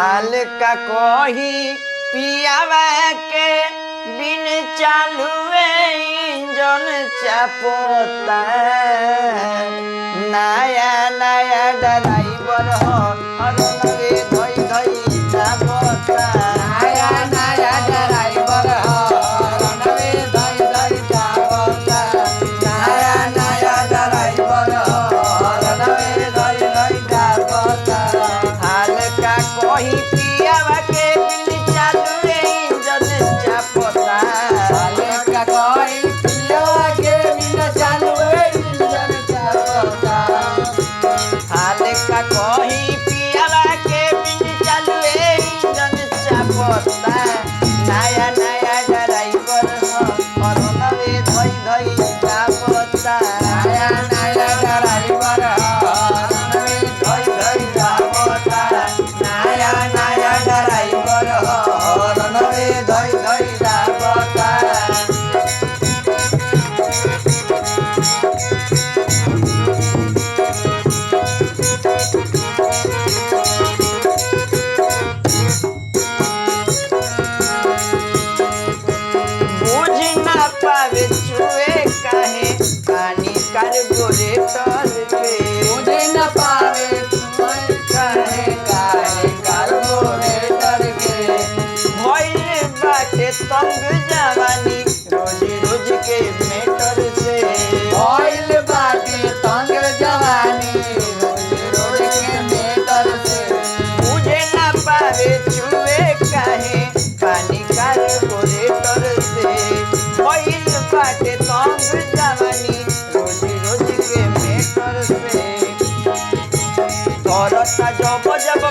हाल का कोही पियावा के बिन चालू इंजन चापोता नया नया ड्राइवर हो और नगे धोई धोई चापोता नया नया ड्राइवर हो रनवे धई धई जावता नया नया ड्राइवर हो रनवे धई धई जावता हाल का कोही पियावा के बिन चालू इंजन चापोता साले का कोई पिया के बिना चालू इंजन जावता हाल का कोही पियावा के बिन चालू इंजन चापोता नया नया ड्राइवर हो और नवे धोई धोई चापोता नया नया ड्राइवर हो रनवे धई धई जावता नया नया ड्राइवर हो रनवे धई धई जावता बुझ ना पावे छुए काहे पानी कार्बोरेटर पे मुझे न पावे तुम्हें कहे काहे कार्बोरेटर के भइल बाटे तंग जवानी रोज रोज के मेटर से ऑयल बाटे तंग जवानी रोज रोज के मेटर से मुझे ना पावे छुए काहे पानी कार्बोरेटर से भइल बाटे तंग जवानी रोज रोज के मेटर से करता जब जब